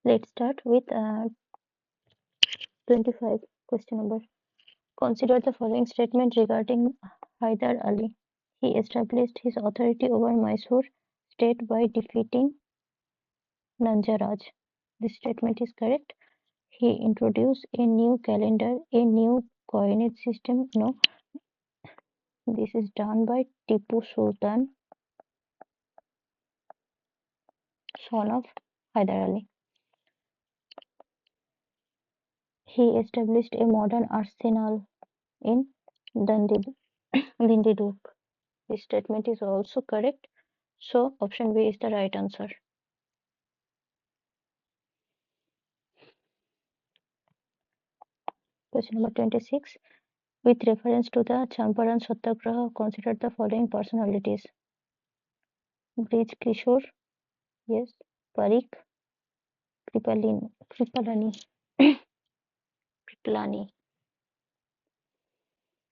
Let's start with 25 question number. Consider the following statement regarding Hyder Ali. He established his authority over Mysore state by defeating Nanjaraj. This statement is correct. He introduced a new calendar, a new coinage system. No, this is done by Tipu Sultan, son of Hyder Ali. He established a modern arsenal in Dindiduk. This statement is also correct. So option B is the right answer. Question number 26. With reference to the Champaran Satyagraha, consider the following personalities. Brij Kishore, yes. Parikh, Kripalani.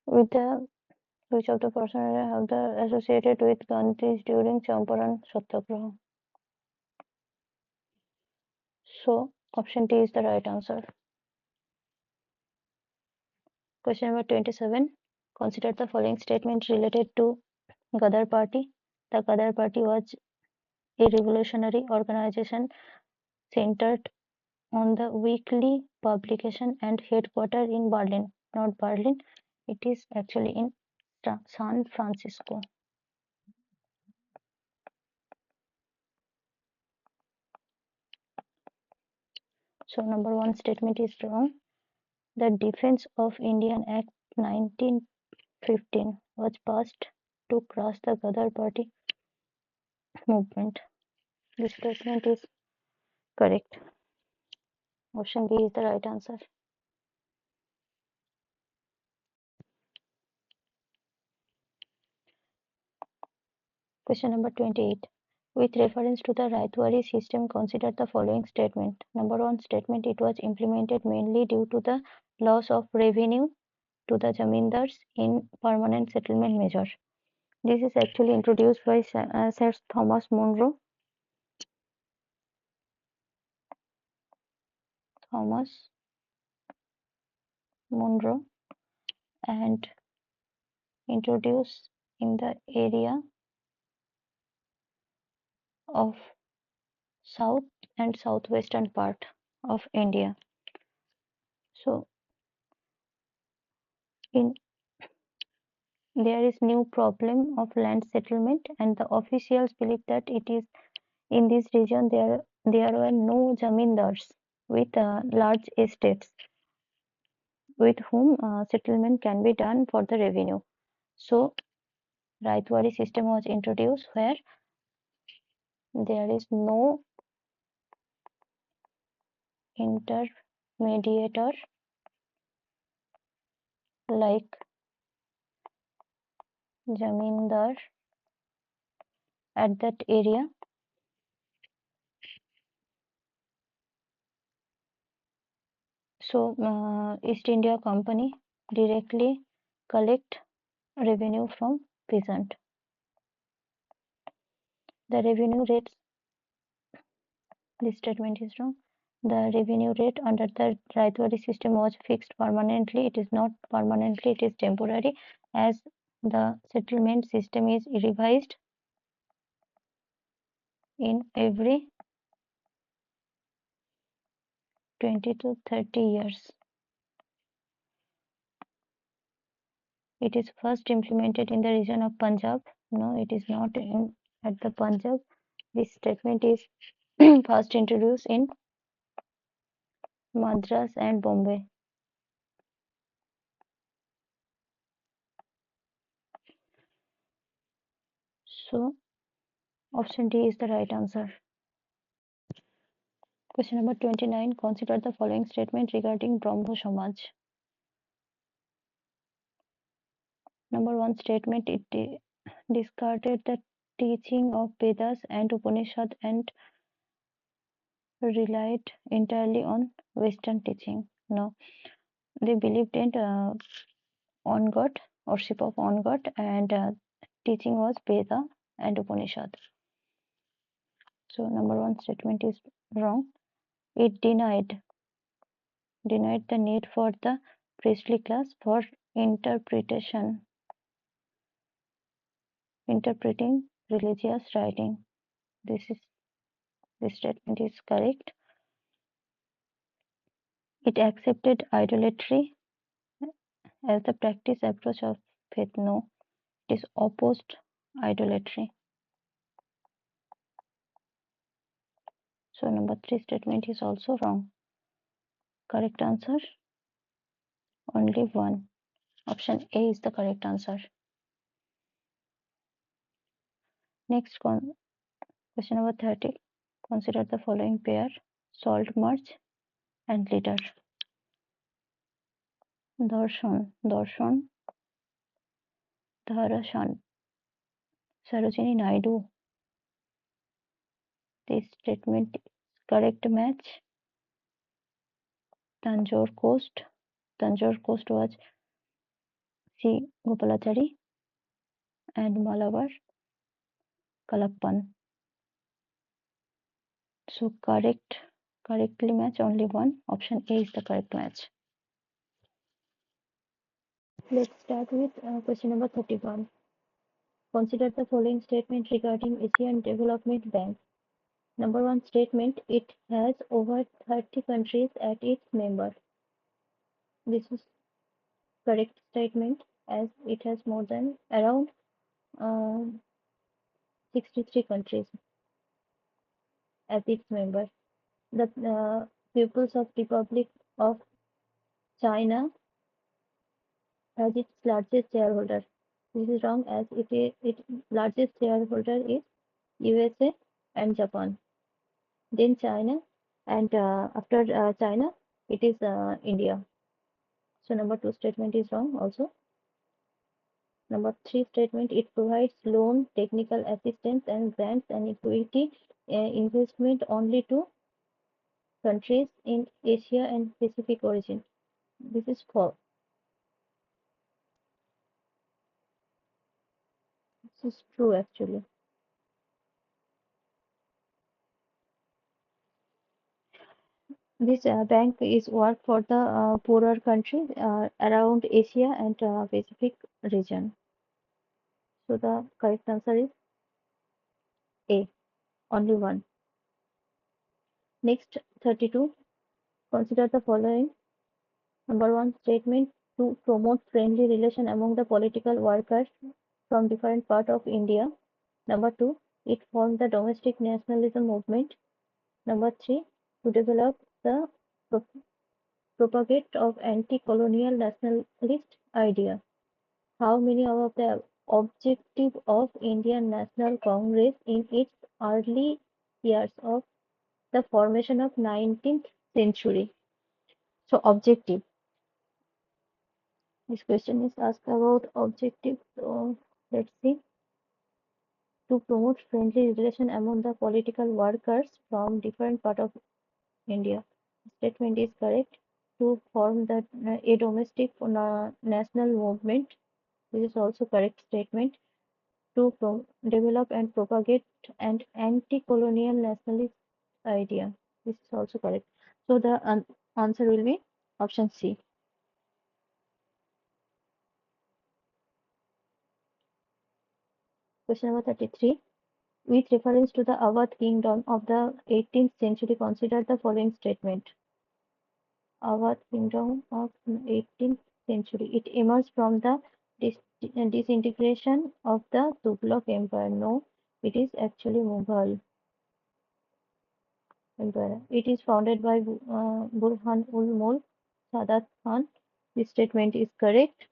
With the which of the personalities have the associated with Gandhis during Champaran Satyagraha? So option D is the right answer. Question number 27. Consider the following statement related to Gadar Party. The Gadar Party was a revolutionary organization centered on the weekly publication and headquartered in Berlin. Not Berlin, it is actually in San Francisco. So number one statement is wrong. The Defense of Indian Act 1915 was passed to crush the Gadar Party movement. This statement is correct. Option B is the right answer. Question number 28. With reference to the Raitwari system, consider the following statement. Number one statement, it was implemented mainly due to the loss of revenue to the Jamindars in permanent settlement measure. This is actually introduced by Sir Thomas Munro. And introduced in the area of south and southwestern part of India. So there is new problem of land settlement, and the officials believe that it is in this region there were no zamindars with large estates with whom settlement can be done for the revenue. So Raitwari system was introduced where there is no intermediator like zamindar at that area. So East India Company directly collect revenue from peasant. The revenue rates, this statement is wrong. The revenue rate under the Raitwari system was fixed permanently. It is not permanently, it is temporary, as the settlement system is revised in every 20 to 30 years. It is first implemented in the region of Punjab. No, it is not at the Punjab. This statement is first introduced in Madras and Bombay. So option D is the right answer. Question number 29. Consider the following statement regarding Brahmo Samaj. Number one statement, it discarded the teaching of Vedas and Upanishad and relied entirely on Western teaching. No, they believed in on God, worship of on God, and teaching was Veda and Upanishad. So number one statement is wrong. It denied the need for the priestly class for interpreting religious writing. This statement is correct. It accepted idolatry as the practice approach of faith. No, it is opposed idolatry. So number three statement is also wrong. Correct answer only one. Option A is the correct answer. Next question number 30. Consider the following pair: salt march and leader. Darshan, Dharashan, Sarojini Naidu. This statement is correct match. Tanjore Coast was C. Gopalachari and Malabar Kalappan. So correctly match only one. Option A is the correct match. Let's start with question number 31. Consider the following statement regarding Asian Development Bank. Number one statement: it has over 30 countries as its member. This is correct statement as it has more than around uh, 63 countries as its member. The People's of Republic of China has its largest shareholder. This is wrong as its largest shareholder is USA and Japan. Then China, and after China, it is India. So number two statement is wrong also. Number three statement: it provides loan, technical assistance, and grants and equity investment only to countries in Asia and Pacific origin. This is false. This is true actually. This bank is work for the poorer countries around Asia and Pacific region. So the correct answer is A, only one. Next, 32. Consider the following. Number one statement: to promote friendly relation among the political workers from different part of India. Number two, it formed the domestic nationalism movement. Number three, to develop the pro- propagate of anti-colonial nationalist idea. How many of the objective of Indian National Congress in its early years of the formation of 19th century? So objective. This question is asked about objective. So let's see. To promote friendly relation among the political workers from different part of India. Statement is correct. To form a domestic national movement. This is also correct statement. To develop and propagate an anti-colonial nationalist idea. This is also correct. So the answer will be option C. Question number 33. With reference to the Awadh kingdom of the 18th century, consider the following statement. Awadh kingdom of 18th century. It emerged from the disintegration of the Tughlaq Empire. No, it is actually Mughal Empire. It is founded by Burhan ul Mulk Sadat Khan. This statement is correct.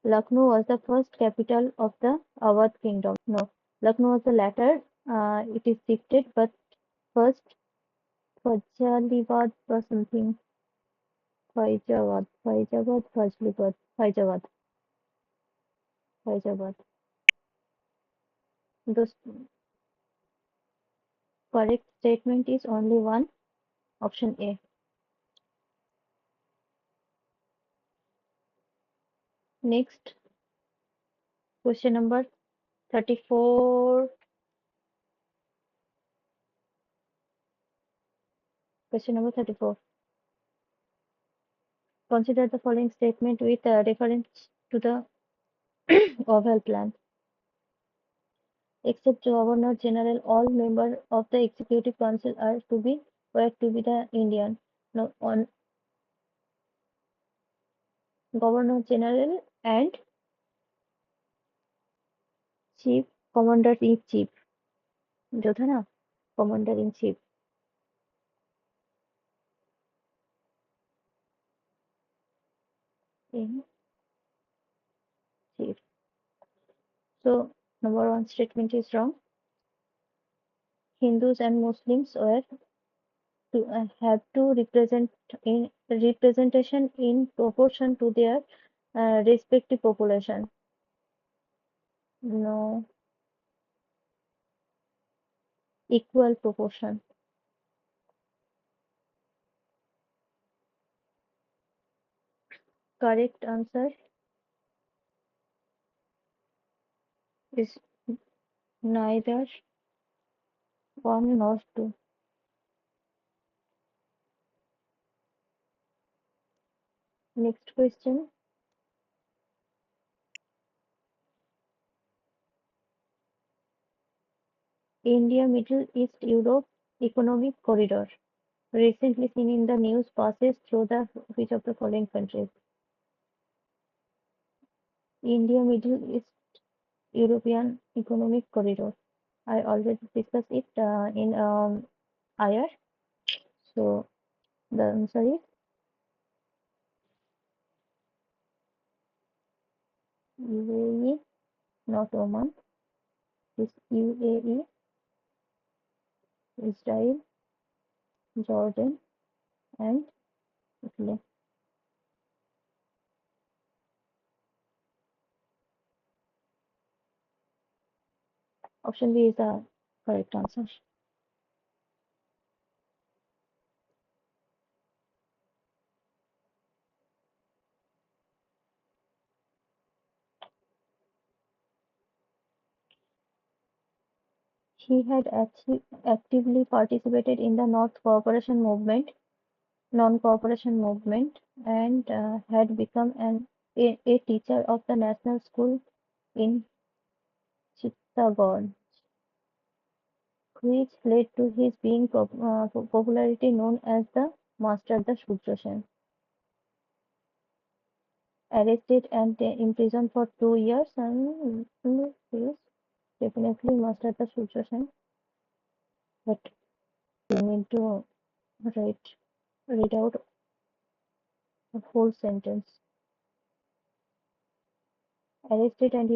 Lucknow was the first capital of the Awadh kingdom. No, Lucknow was the latter. It is shifted, but first Faisalabad or something. Faizabad. The correct statement is only one. Option A. Next, question number 34. Question number 34. Consider the following statement with reference to the Oval Plan. Except Governor General, all members of the Executive Council were to be the Indian. No, on Governor General and Chief Commander in Chief. जो था ना Commander in Chief. In Chief. So number one statement is wrong. Hindus and Muslims were to have to representation in proportion to their respective population. No, equal proportion. Correct answer is neither one nor two. Next question. India Middle East Europe Economic Corridor, recently seen in the news, passes through the which of the following countries? India Middle East European Economic Corridor. I already discussed it in IR. So the answer is UAE, not Oman. It's UAE, Israel, Jordan, and Italy. Option B is the correct answer. He had actively participated in the non-cooperation movement, and had become a teacher of the national school in Chittagong, which led to his being popularity known as the Master the Sudarshan. Arrested and imprisoned for 2 years, and he is definitely Master the Sudarshan. But you need to read out a whole sentence. Arrested and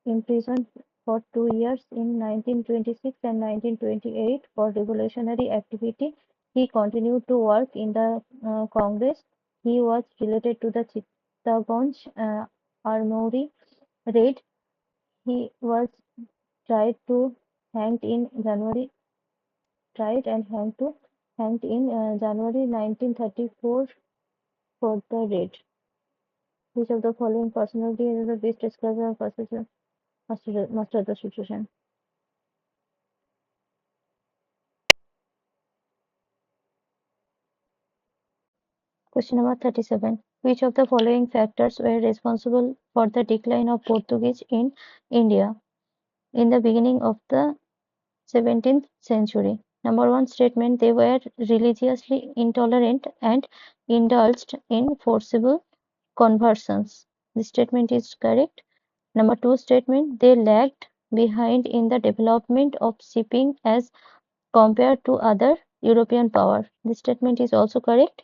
imprisoned for 2 years in 1926 and 1928 for revolutionary activity. He continued to work in the Congress. He was related to the Chittagong Armory raid. He was tried to hanged in January tried and hanged in January 1934 for the raid. Which of the following personality is the best describer of master the situation? Question number 37. Which of the following factors were responsible for the decline of Portuguese in India in the beginning of the 17th century? Number one statement, they were religiously intolerant and indulged in forcible conversions. This statement is correct. Number two statement, they lagged behind in the development of shipping as compared to other European power. This statement is also correct.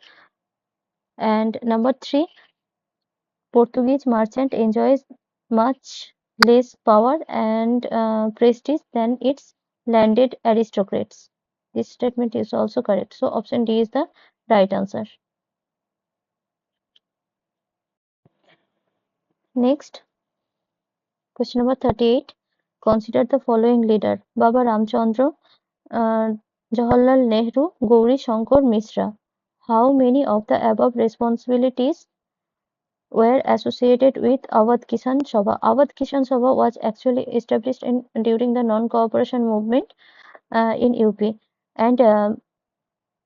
And number three, Portuguese merchant enjoys much less power and prestige than its landed aristocrats. This statement is also correct. So option D is the right answer. Next, question number 38. Consider the following leader: Baba Ramchandra, Jawaharlal Nehru, Gauri Shankar Mishra. How many of the above responsibilities were associated with Awadh Kisan Sabha. Awadh Kisan Sabha was actually established during the non-cooperation movement in UP, and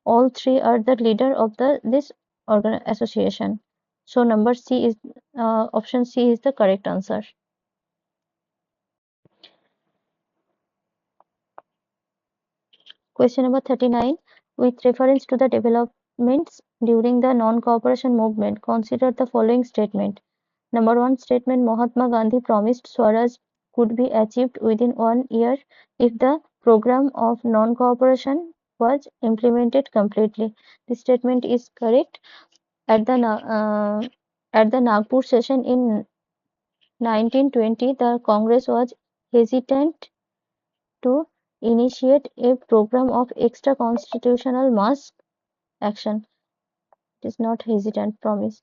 all three are the leader of this association. So number C is option C is the correct answer. Question number 39. With reference to the developments during the non-cooperation movement, consider the following statement. Number 1 statement, Mahatma Gandhi promised Swaraj could be achieved within 1 year if the program of non-cooperation was implemented completely. This statement is correct. At the Nagpur session in 1920, the Congress was hesitant to initiate a program of extra-constitutional mass action. It is not hesitant promise.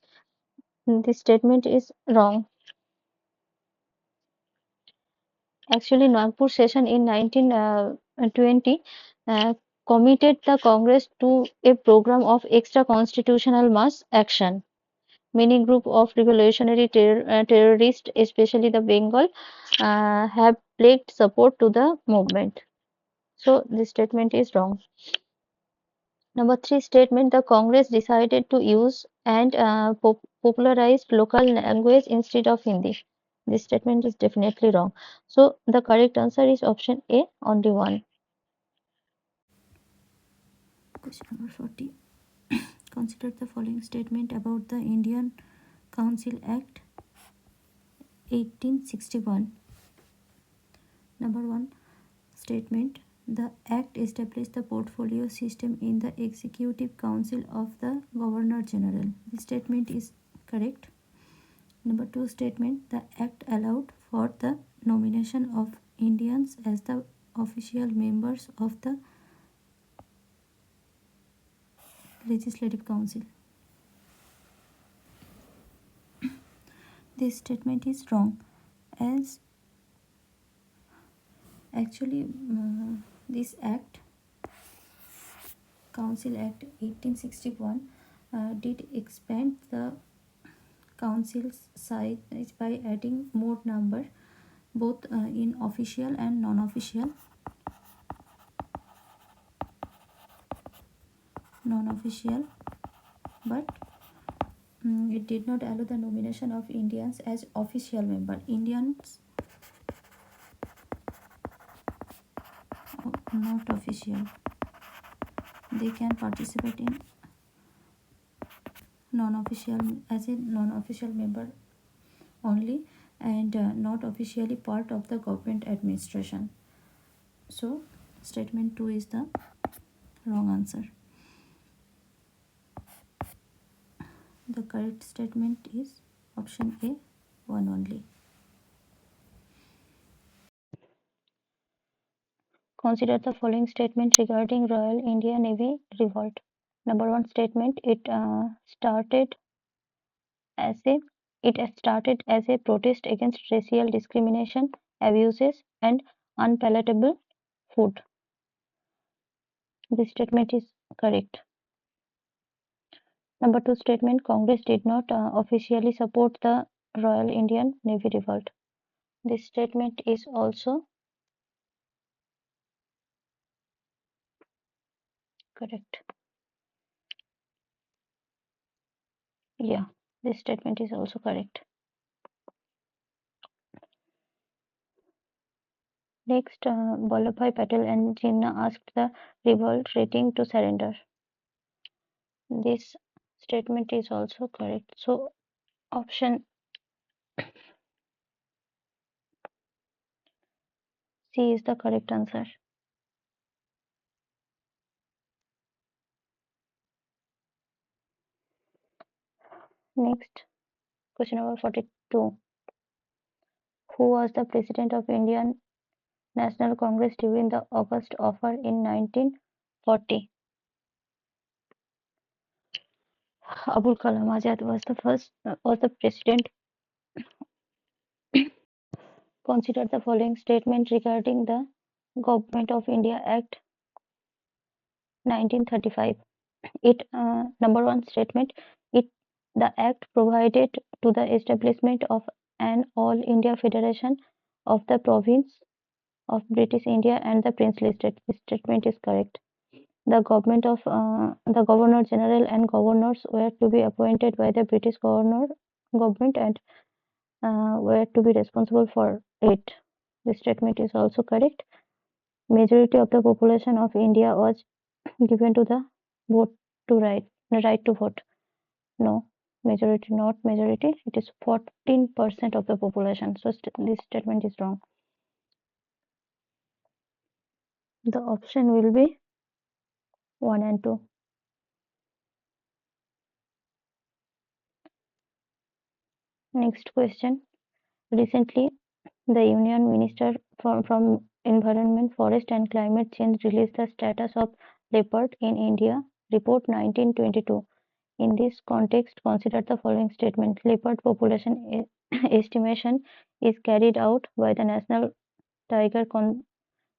This statement is wrong. Actually, Nagpur session in 1920 committed the Congress to a program of extra-constitutional mass action. Many groups of revolutionary terrorists, especially the Bengal, have pledged support to the movement. So this statement is wrong. Number 3 statement, the Congress decided to use and popularized local language instead of Hindi. This statement is definitely wrong. So the correct answer is option A, only one. Question number 40. Consider the following statement about the Indian Council Act 1861. Number 1 statement, the Act established the portfolio system in the Executive Council of the Governor General. This statement is correct. Number 2 statement, the Act allowed for the nomination of Indians as the official members of the Legislative Council. This statement is wrong, as actually this Act, Council Act 1861, did expand the council's size by adding more number both in official and non-official but it did not allow the nomination of Indians as official member. Indians not official, they can participate in non-official as a non-official member only, and not officially part of the government administration. So statement 2 is the wrong answer. The correct statement is option A, one only. Consider the following statement regarding Royal Indian Navy revolt. Number 1 statement, it started as a protest against racial discrimination, abuses, and unpalatable food. This statement is correct. Number 2 statement, Congress did not officially support the Royal Indian Navy revolt. This statement is also correct. Yeah, this statement is also correct. Next, Vallabhbhai Patel and Jinnah asked the revolt rating to surrender. This statement is also correct. So option C is the correct answer. Next, question number 42. Who was the president of Indian National Congress during the August offer in 1940? Abul Kalam Azad was the president. Consider the following statement regarding the Government of India Act 1935. Number 1 statement, the act provided to the establishment of an all-India federation of the province of British India and the princely state. This statement is correct. The Governor General and governors were to be appointed by the British government and were to be responsible for it. This statement is also correct. Majority of the population of India was given to the vote to right to vote. No, majority, not majority. It is 14% of the population. So this statement is wrong. The option will be 1 and 2. Next question. Recently, the Union Minister from Environment, Forest and Climate Change released the status of leopard in India report 1922. In this context, consider the following statement. Leopard population estimation is carried out by the National Tiger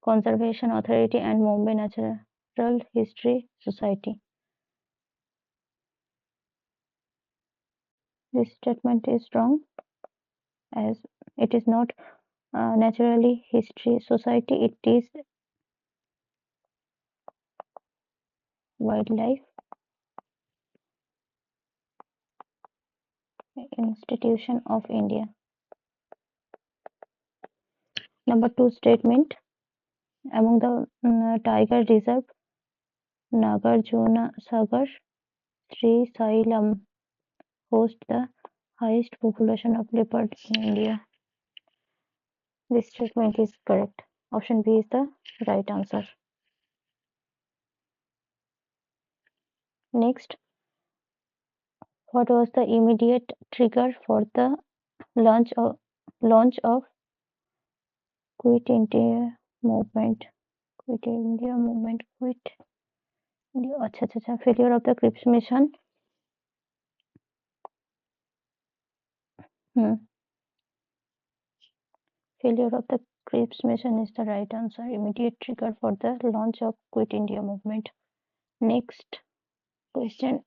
Conservation Authority and Mumbai Natural History Society. This statement is wrong, as it is not Natural History Society, it is Wildlife Institution of India. Number 2 statement. Among the tiger reserve, Nagarjuna Sagar, Sri Sailam hosts the highest population of leopard in India. This statement is correct. Option B is the right answer. Next, what was the immediate trigger for the launch of Quit India movement? Quit India movement. Quit India. अच्छा, failure of the Cripps mission. Failure of the Cripps mission is the right answer. Immediate trigger for the launch of Quit India movement. Next question.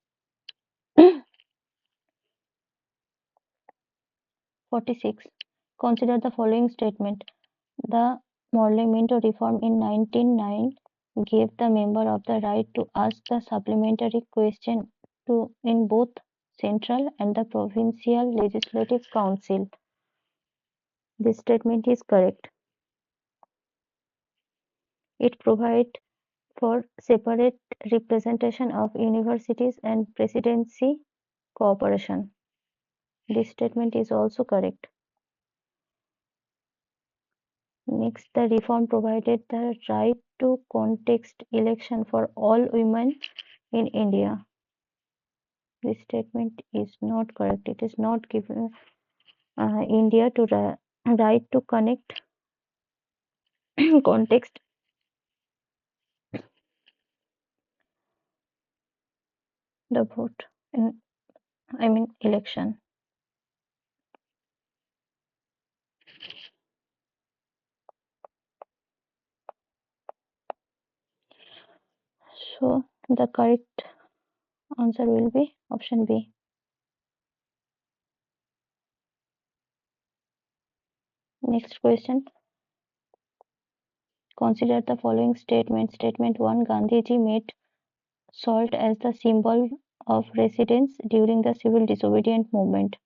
46. Consider the following statement. The Parliamentary reform in 1909 gave the member of the right to ask the supplementary question in both central and the provincial legislative council. This statement is correct. It provides for separate representation of universities and presidency cooperation. This statement is also correct. Next, the reform provided the right to contest election for all women in India. This statement is not correct. It is not given India to right to contest the vote in, election. So the correct answer will be option B. Next question. Consider the following statement. Statement 1. Gandhiji made salt as the symbol of resistance during the civil disobedience movement.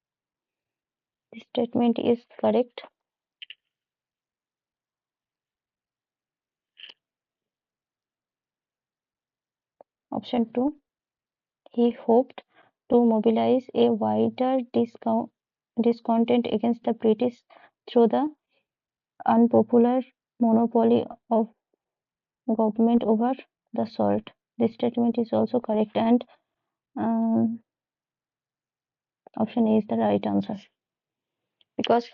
This statement is correct. Option 2. He hoped to mobilize a wider discontent against the British through the unpopular monopoly of government over the salt. This statement is also correct, and option A is the right answer, because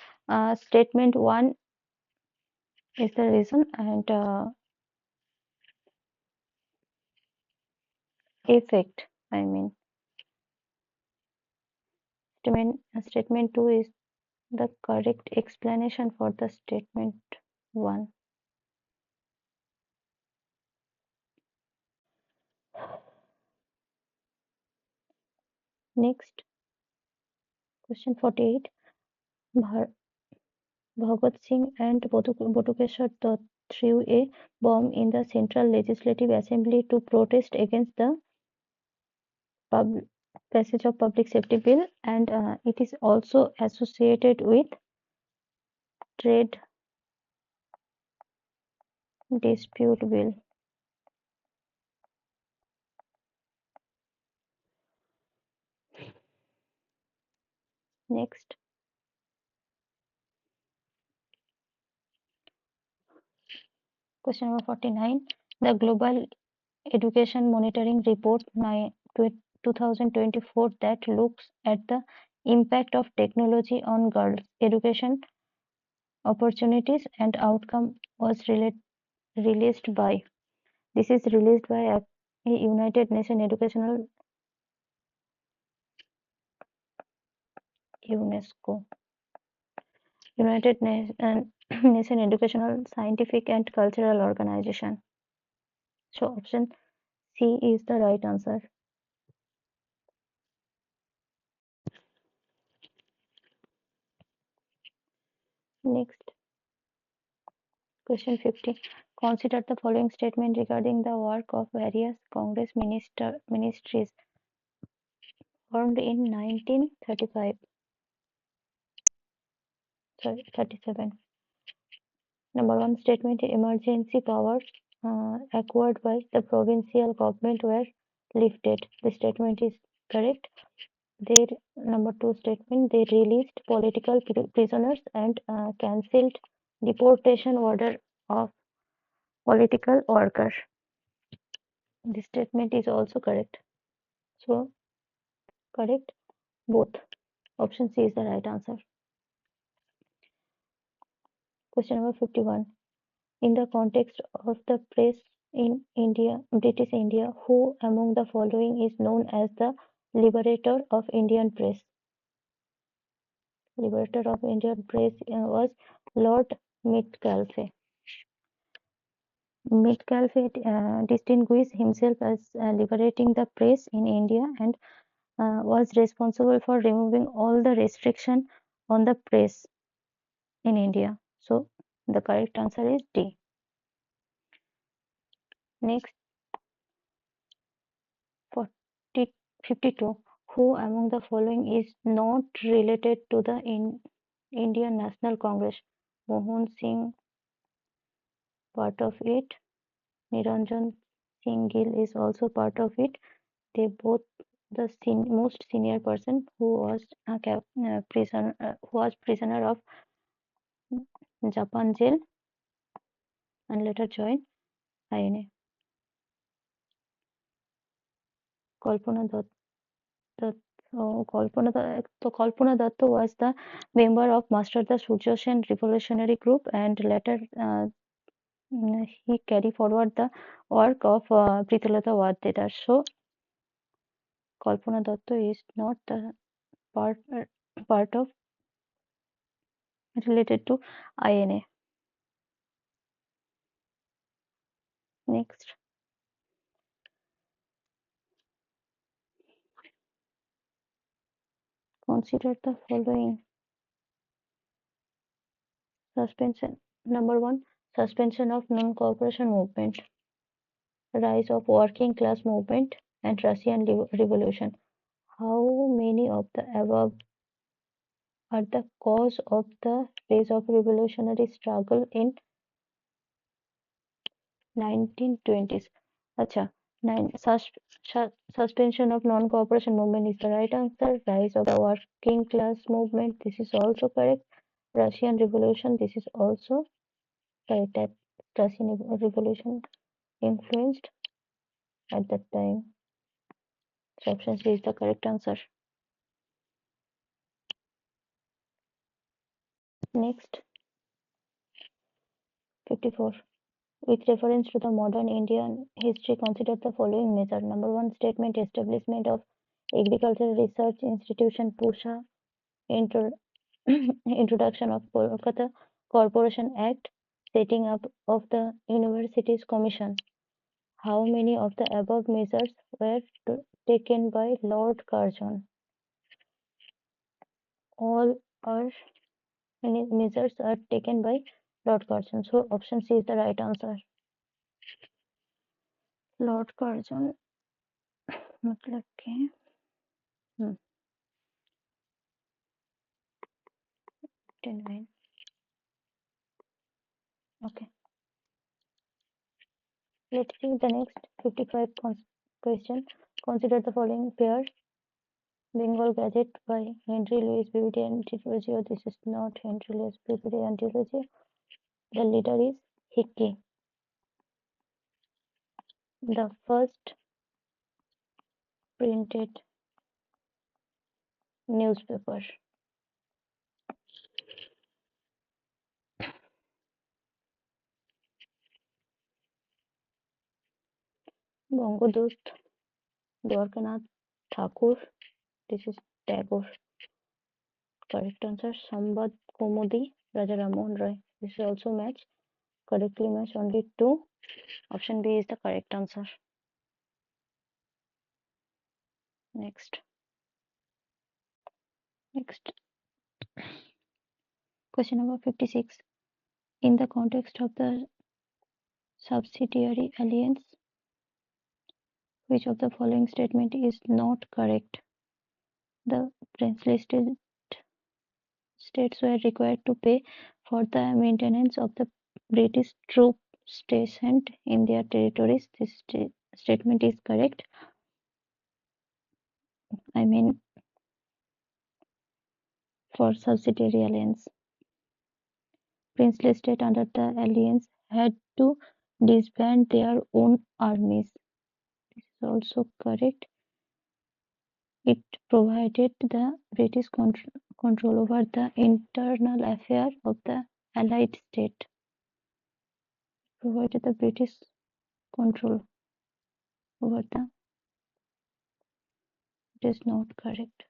statement 1 is the reason, and effect, statement 2 is the correct explanation for the statement 1. Next, Question 48. Bhagat Singh and Botukeshwar Dutt threw a bomb in the Central Legislative Assembly to protest against the pub- passage of Public Safety Bill, and it is also associated with Trade Dispute Bill. Next, question number 49. The Global Education Monitoring Report 2024 that looks at the impact of technology on girls' education opportunities and outcome was released by. This is released by a United Nations Educational UNESCO. United Nation Educational, Scientific and Cultural Organization. So option C is the right answer. Next, question 50. Consider the following statement regarding the work of various Congress ministries formed in 1935. Sorry, 37. Number one statement: emergency powers acquired by the provincial government were lifted. The statement is correct. Their number two statement: they released political prisoners and cancelled deportation order of political workers. This statement is also correct. So correct both. Option C is the right answer. Question number 51. In the context of the press in India, British India, who among the following is known as the liberator of Indian press? Liberator of Indian press was Lord Metcalfe. Metcalfe distinguished himself as liberating the press in India and was responsible for removing all the restriction on the press in India. So the correct answer is D. Next, 40, 52. Who among the following is not related to the Indian National Congress? Mohan Singh, part of it. Niranjan Singh Gill is also part of it. They both the most senior person who was prisoner of Japan jail and later joined INA. Kalpana Dutt. Kalpana Dutt was the member of Master the Surya Sen Revolutionary Group, and later he carried forward the work of Prithalata Wadedar. So Kalpana Dutt is not the part of related to INA. Next, consider the following. Suspension. Number one, suspension of non-cooperation movement, rise of working class movement, and Russian Revolution. How many of the above are the cause of the rise of revolutionary struggle in 1920s? Acha, suspension of non-cooperation movement is the right answer. Rise of the working class movement, this is also correct. Russian Revolution, this is also correct. That Russian Revolution influenced at that time. So option C is the correct answer. Next, 54. With reference to the modern Indian history, consider the following measure. Number one statement: establishment of Agricultural Research Institution Pusha, introduction of Kolkata Corporation Act, setting up of the Universities Commission. How many of the above measures were taken by Lord Curzon? are measures are taken by Lord Curzon. So option C is the right answer. Lord Curzon मतलब कि 59. Okay. Let's see the next 55 question. Consider the following pair. Bengal Gazette by Henry Louis Beauty Anthology. Or this is not Henry Louis Beauty Anthology. The leader is Hickey. The first printed newspaper. Bangodost Dwarkanath Thakur. This is Tagore. Correct answer. Sambad Komodi Raja Rammohun Roy. This is also match. Correctly match only 2. Option B is the correct answer. Next. Question number 56. In the context of the subsidiary alliance, which of the following statement is not correct? The princely states were required to pay for the maintenance of the British troops stationed in their territories. This statement is correct. I mean, for subsidiary alliance. Princely state under the alliance had to disband their own armies. This is also correct. It provided the British control over the internal affairs of the allied state. Provided the British control over the. It is not correct.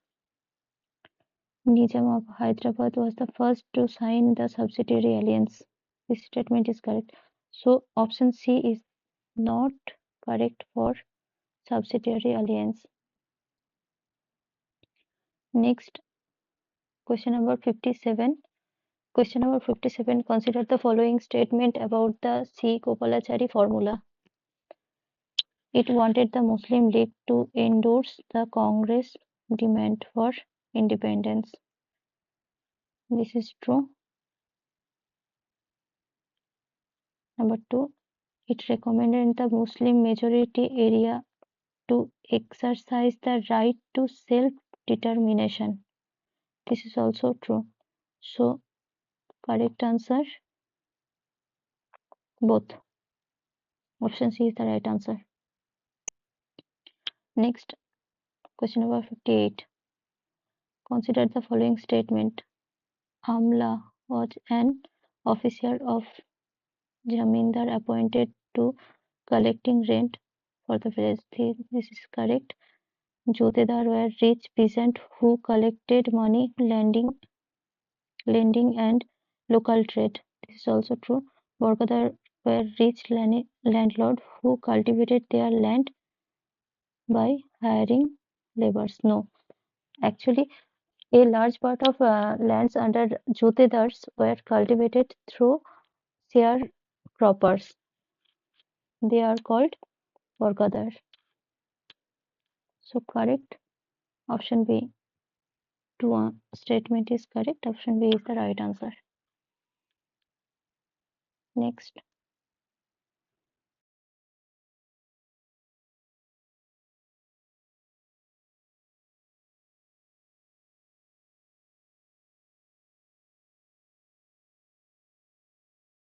Nizam of Hyderabad was the first to sign the subsidiary alliance. This statement is correct. So option C is not correct for subsidiary alliance. Next, question number 57. Question number 57. Consider the following statement about the C. Gopalachari formula. It wanted the Muslim League to endorse the Congress demand for independence. This is true. Number 2. It recommended the Muslim majority area to exercise the right to self-determination. This is also true. So, correct answer, both. Option C is the right answer. Next, question number 58. Consider the following statement. Amla was an officer of Jamindar appointed to collecting rent for the village. This is correct. Jotedar were rich peasants who collected money, lending and local trade. This is also true. Borgadar were rich landlords who cultivated their land by hiring laborers. No, actually, a large part of lands under Jotedars were cultivated through sharecroppers. They are called Borgadar. So correct. Option B. Statement is correct. Option B is the right answer. Next.